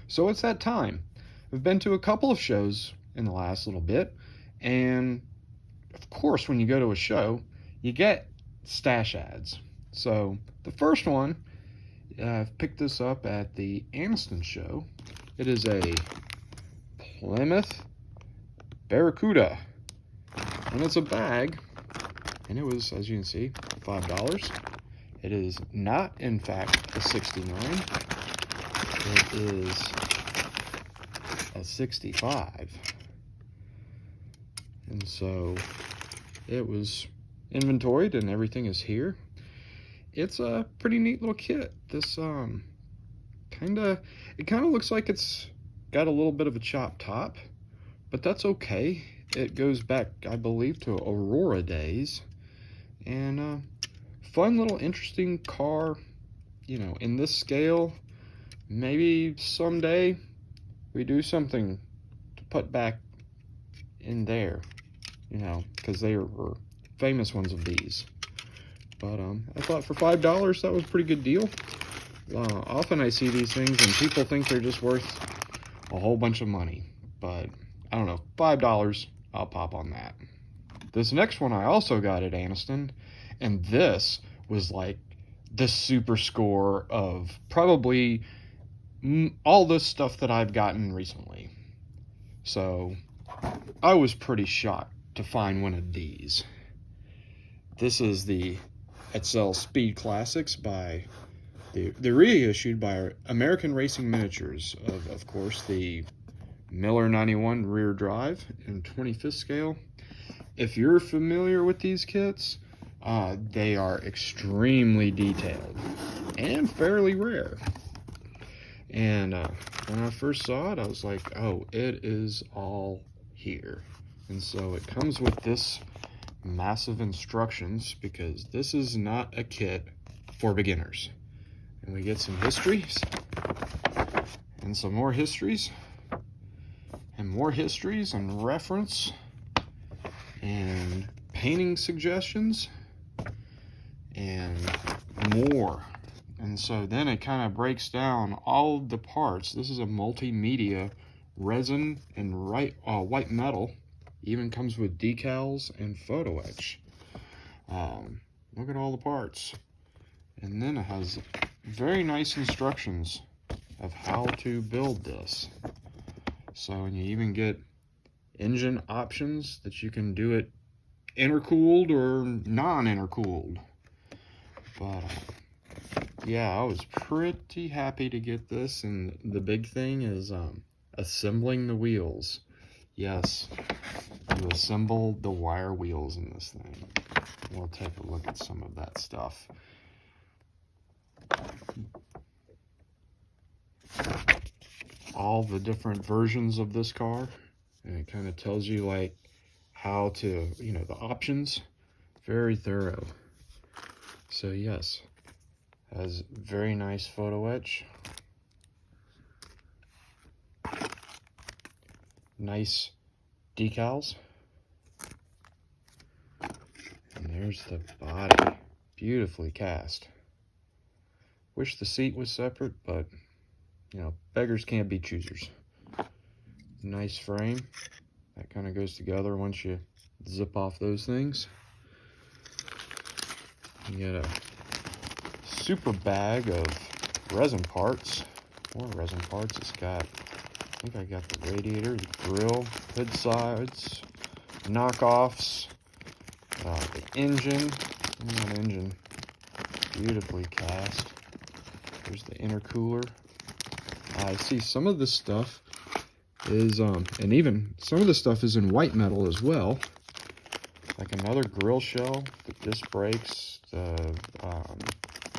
So it's that time. I've been to a couple of shows in the last little bit, and of course, when you go to a show, you get stash ads. So the first one, I've picked this up at the Anniston show. It is a Plymouth Barracuda, and it's a bag, and it was, as you can see, $5. It is not, in fact, a 69. It is a 65. And so it was inventoried and everything is here. It's a pretty neat little kit. This it kind of looks like it's got a little bit of a chopped top, but that's okay. It goes back, I believe, to Aurora days. And fun little interesting car, you know, in this scale. Maybe someday we do something to put back in there, you know, because they were famous ones of these. But I thought for $5 that was a pretty good deal. Often I see these things and people think they're just worth a whole bunch of money, but I don't know, $5, I'll pop on that. This next one I also got at Anniston, and this was like the super score of probably all this stuff that I've gotten recently. So I was pretty shocked to find one of these. This is the Etel Speed Classics by the reissued by American Racing Miniatures of course, the Miller 91 rear drive in 25th scale. If you're familiar with these kits, they are extremely detailed and fairly rare. And when I first saw it, I was like, oh, it is all here. And so it comes with this massive instructions, because this is not a kit for beginners. And we get some histories, and some more histories, and more histories, and reference, and painting suggestions, and more. And so then it kind of breaks down all of the parts. This is a multimedia resin and white metal. Even comes with decals and photo etch. Look at all the parts. And then it has very nice instructions of how to build this. So, and you even get engine options that you can do it intercooled or non-intercooled. But yeah, I was pretty happy to get this, and the big thing is assembling the wheels. Yes, you assemble the wire wheels in this thing. We'll take a look at some of that stuff. All the different versions of this car, and it kind of tells you like how to, you know, the options. Very thorough. So yes, has very nice photo etch. Nice decals. And there's the body, beautifully cast. Wish the seat was separate, but you know, beggars can't be choosers. Nice frame. That kind of goes together once you zip off those things. You get a super bag of resin parts. More resin parts. It's got, I think I got the radiator, the grill, hood sides, knockoffs, the engine. That engine, beautifully cast. There's the intercooler. I see some of this stuff is, and even some of the stuff is in white metal as well. Like another grill shell, the disc brakes, the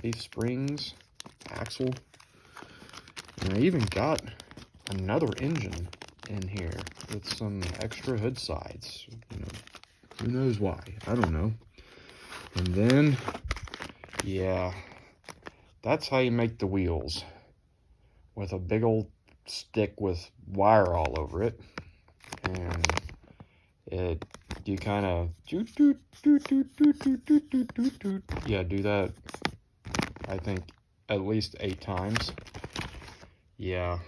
leaf springs, axle. And I even got another engine in here with some extra hood sides. You know, who knows why? I don't know. And then, yeah, that's how you make the wheels, with a big old stick with wire all over it. And it you kind of yeah, do that, I think, at least 8 times. Yeah.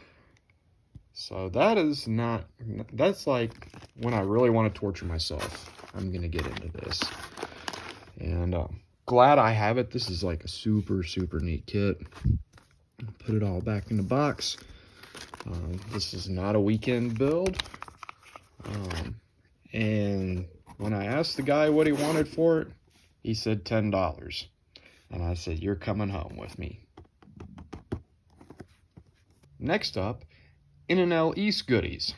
So that is not, that's like when I really want to torture myself. I'm going to get into this. And glad I have it. This is like a super, super neat kit. Put it all back in the box. This is not a weekend build. And when I asked the guy what he wanted for it, he said $10. And I said, you're coming home with me. Next up, Etel East goodies.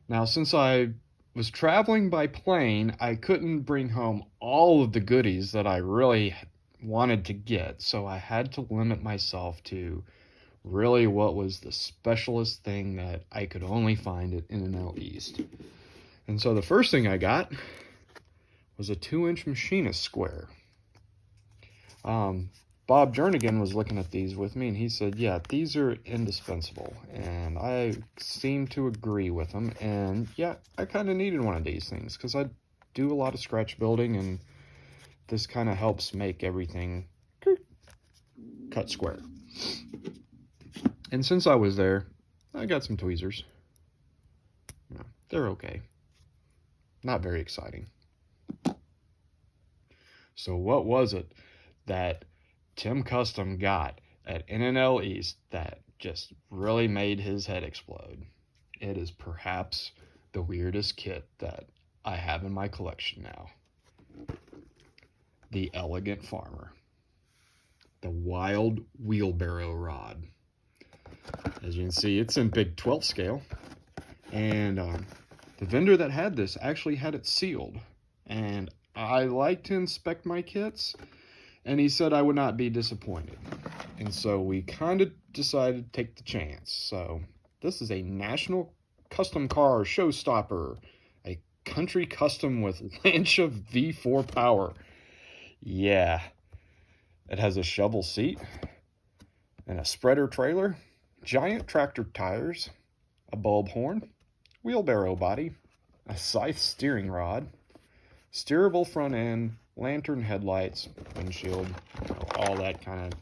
Now, since I was traveling by plane, I couldn't bring home all of the goodies that I really wanted to get, so I had to limit myself to really what was the specialist thing that I could only find at Etel East. And so the first thing I got was a 2-inch machinist square. Bob Jernigan was looking at these with me, and he said, yeah, these are indispensable. And I seem to agree with him. And yeah, I kind of needed one of these things because I do a lot of scratch building, and this kind of helps make everything cut square. And since I was there, I got some tweezers. Yeah, they're okay. Not very exciting. So what was it that Tim Custom got at Etel East that just really made his head explode? It is perhaps the weirdest kit that I have in my collection now. The Elegant Farmer. The Wild Wheelbarrow Rod. As you can see, it's in big 12 scale. And the vendor that had this actually had it sealed. And I like to inspect my kits, and he said I would not be disappointed. And so we kind of decided to take the chance. So this is a National Custom Car Showstopper, a country custom with Lancia V4 power. Yeah, it has a shovel seat and a spreader trailer, giant tractor tires, a bulb horn, wheelbarrow body, a scythe steering rod, steerable front end, lantern headlights, windshield, all that kind of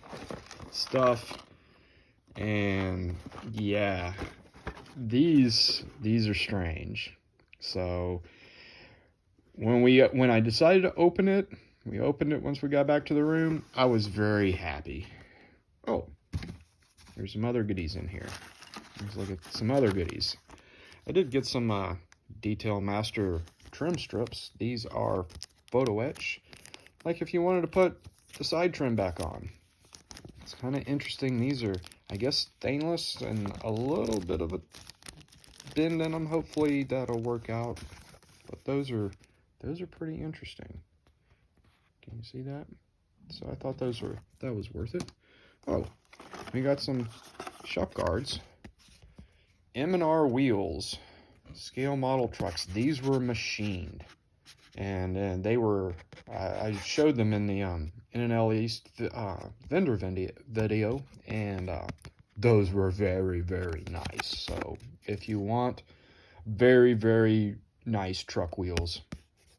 stuff. And yeah, these are strange. So when I decided to open it, we opened it once we got back to the room. I was very happy. Oh, there's some other goodies in here. Let's look at some other goodies. I did get some Detail Master trim strips. These are photo etch, like if you wanted to put the side trim back on. It's kind of interesting. These are, I guess, stainless and a little bit of a bend in them. Hopefully that'll work out. But those are pretty interesting. Can you see that? So I thought that was worth it. Oh, we got some shop guards. M&R wheels, scale model trucks. These were machined, and they were. I showed them in the Etel East vendor video, and those were very, very nice. So if you want very, very nice truck wheels,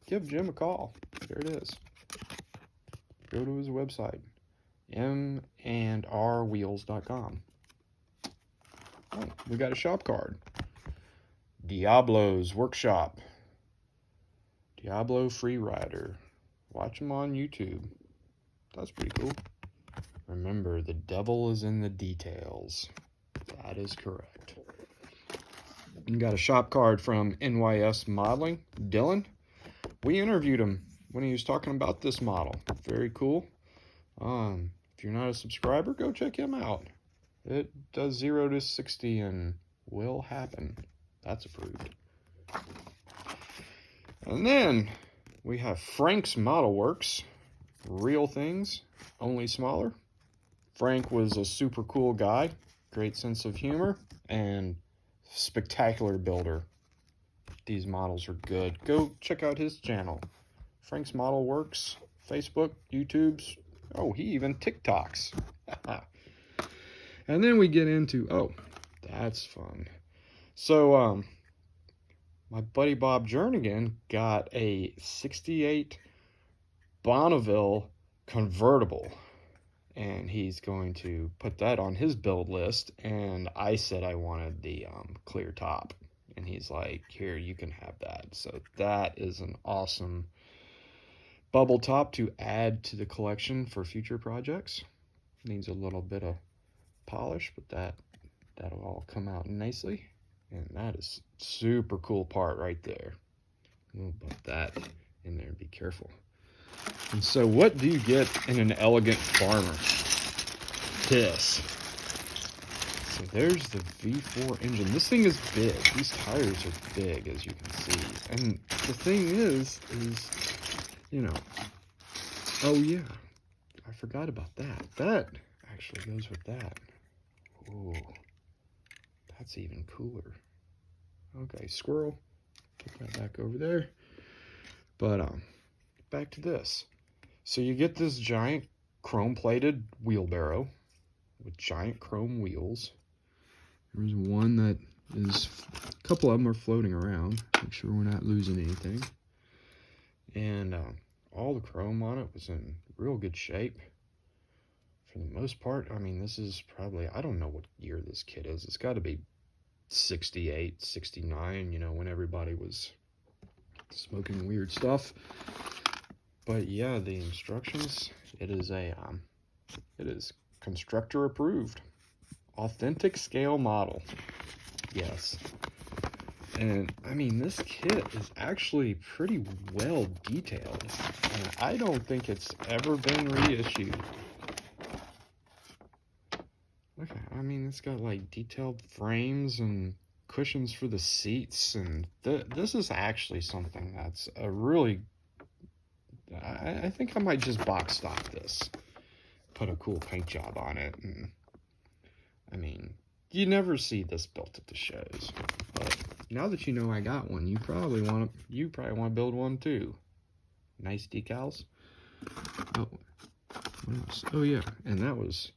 give Jim a call. There it is. Go to his website, mandrwheels.com. Oh, we got a shop card. Diablo's Workshop. Diablo Freerider. Watch them on YouTube. That's pretty cool. Remember, the devil is in the details. That is correct. We got a shop card from NYS Modeling, Dylan. We interviewed him when he was talking about this model. Very cool. If you're not a subscriber, go check him out. It does 0 to 60 and will happen. That's approved. And then we have Frank's Model Works. Real things, only smaller. Frank was a super cool guy, great sense of humor, and spectacular builder. These models are good. Go check out his channel. Frank's Model Works, Facebook, YouTube's. Oh, he even TikToks. And then we get into, oh, that's fun. So, my buddy Bob Jernigan got a 68 Bonneville convertible, and he's going to put that on his build list. And I said I wanted the clear top, and he's like, here, you can have that. So that is an awesome bubble top to add to the collection for future projects. Needs a little bit of polish, but that'll all come out nicely. And that is super cool part right there. We'll put that in there, be careful. And so what do you get in an elegant farmer? This. So there's the V4 engine. This thing is big. These tires are big, as you can see. And the thing is, you know, oh yeah, I forgot about that. That actually goes with that. Ooh, that's even cooler. Okay, squirrel, put that back over there. But back to this. So you get this giant chrome-plated wheelbarrow with giant chrome wheels. There's one that is, a couple of them are floating around. Make sure we're not losing anything. And all the chrome on it was in real good shape. For the most part, I mean, this is probably, I don't know what year this kit is. It's got to be 68, 69, you know, when everybody was smoking weird stuff. But yeah, the instructions, it is constructor approved. Authentic scale model. Yes. And I mean, this kit is actually pretty well detailed. And I don't think it's ever been reissued. Look, I mean, it's got like detailed frames and cushions for the seats. And this is actually something that's a really, I think I might just box stock this. Put a cool paint job on it. And I mean, you never see this built at the shows. But now that you know I got one, you probably want to build one too. Nice decals. Oh, what else? Oh yeah, and that was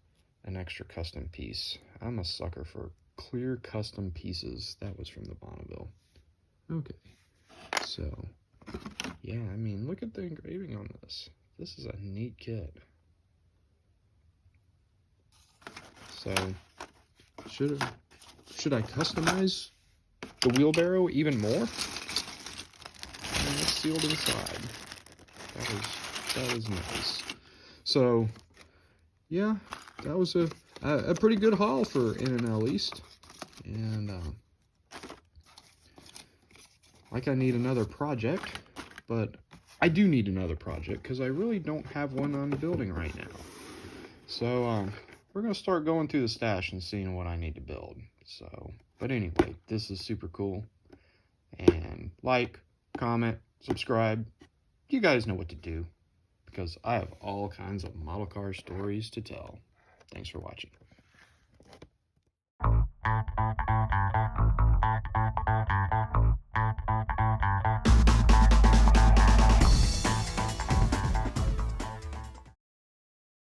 an extra custom piece. I'm a sucker for clear custom pieces. That was from the Bonneville. Okay, so yeah, I mean, look at the engraving on this. This is a neat kit. So should I customize the wheelbarrow even more? And it's sealed inside. That was nice. So yeah, that was a pretty good haul for N&L East. And like, I need another project, but I do need another project because I really don't have one on the building right now. So we're gonna start going through the stash and seeing what I need to build. So, but anyway, this is super cool. And like, comment, subscribe. You guys know what to do, because I have all kinds of model car stories to tell. Thanks for watching.